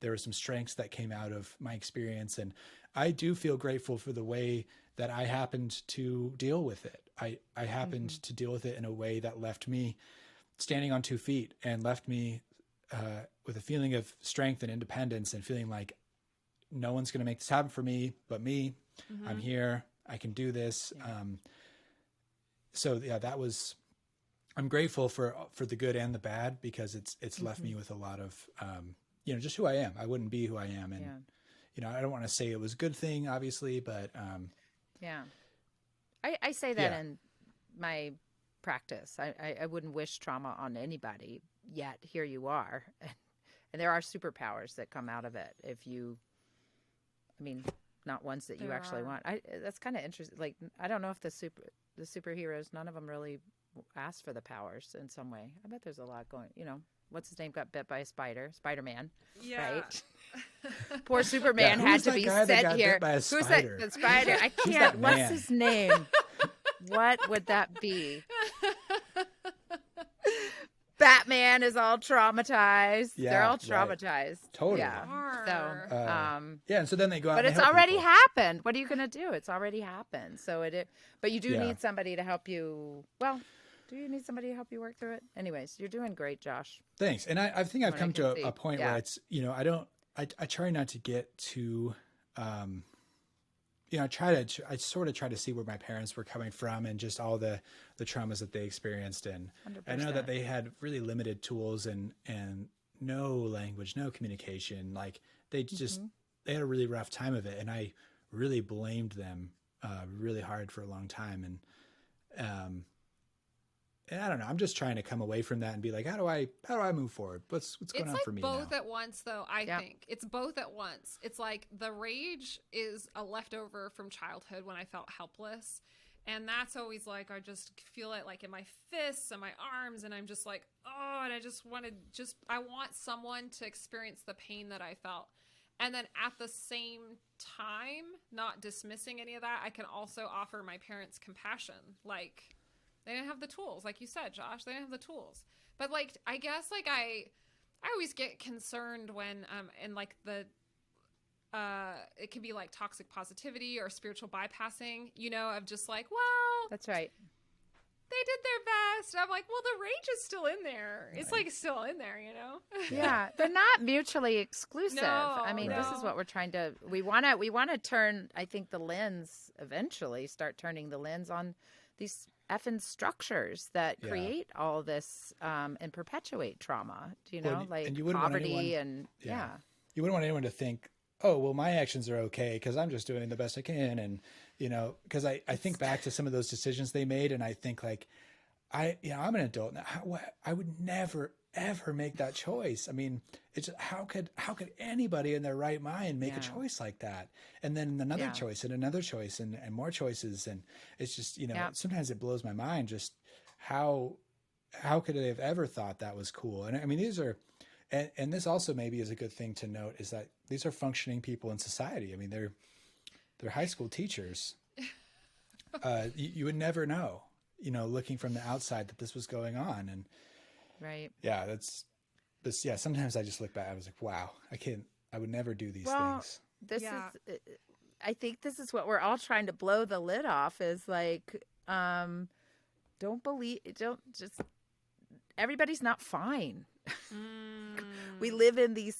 there were some strengths that came out of my experience. And I do feel grateful for the way that I happened to deal with it. I happened to deal with it in a way that left me standing on 2 feet and left me with a feeling of strength and independence and feeling like no one's going to make this happen for me but me. I'm here. I can do this. So yeah, I'm grateful for the good and the bad, because it's left me with a lot of, just who I am. I wouldn't be who I am. And, I don't want to say it was a good thing, obviously, but I say that in my practice. I wouldn't wish trauma on anybody, yet here you are. And there are superpowers that come out of it. Not ones that you actually want. That's kind of interesting. Like, I don't know if the superheroes, none of them really asked for the powers in some way. I bet there's a lot going, what's his name got bit by a spider? Spider-Man. Yeah. Right? Poor Superman had to be sent here. Who's that? The spider. I can't. What's his name? What would that be? Batman is all traumatized. Yeah, they're all traumatized. Right. Totally. Yeah. So, and so then they go out. But it's already happened. What are you going to do? It's already happened. So but you do need somebody to help you. Well, do you need somebody to help you work through it? Anyways, you're doing great, Josh. Thanks. And I think I've come to a point where it's, I try not to get too, I sort of try to see where my parents were coming from and just all the traumas that they experienced. And 100%. I know that they had really limited tools and no language, no communication. Like they had a really rough time of it. And I really blamed them really hard for a long time. And I don't know, I'm just trying to come away from that and be like, how do I move forward? What's going on for me now? It's like both at once, though, I think. It's both at once. It's like the rage is a leftover from childhood when I felt helpless. And that's always like, I just feel it like in my fists and my arms. And I'm just like, oh, and I want someone to experience the pain that I felt. And then at the same time, not dismissing any of that, I can also offer my parents compassion. Like, they didn't have the tools, like you said, Josh. They didn't have the tools. But like, I guess like I always get concerned when and like it can be like toxic positivity or spiritual bypassing, of just like, well, that's right. They did their best. I'm like, well, the rage is still in there. It's like still in there, Yeah, they're not mutually exclusive. No, this is what we're trying to. We want to turn. I think the lens eventually start turning the lens on these effing structures that create all this and perpetuate trauma. Like and you wouldn't poverty want anyone, and you wouldn't want anyone to think, oh, well, my actions are okay because I'm just doing the best I can, and because I think back to some of those decisions they made, and I think like I'm an adult now. I would never ever make that choice. I mean, it's how could anybody in their right mind make a choice like that? And then another choice and another choice and more choices. And it's just, sometimes it blows my mind just how could they have ever thought that was cool? And I mean, these are, and this also maybe is a good thing to note, is that these are functioning people in society. I mean, they're high school teachers. You would never know, looking from the outside that this was going on. And right. Yeah, sometimes I just look back. I was like, wow, I would never do these things. I think this is what we're all trying to blow the lid off is like, everybody's not fine. We live in these